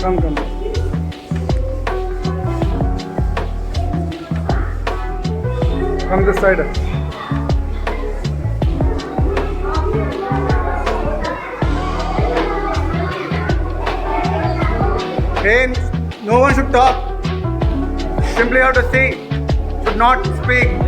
Come, come. Come this side. Hey, no one should talk. Simply have to see. Should not speak.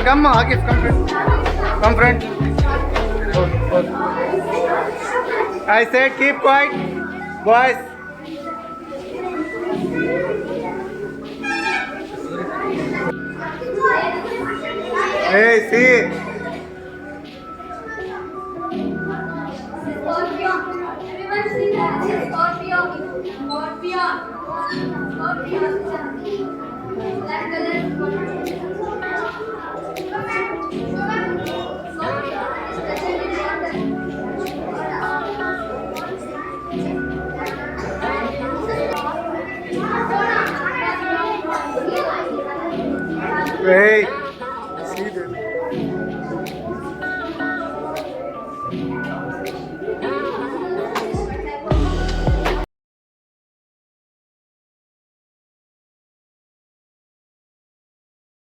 Come, Akif, come friend. Come friend. I said keep quiet, boys. Hey, see. Scorpion. Everyone see that? This is Scorpion. Scorpion. Black color scorpion. Hey.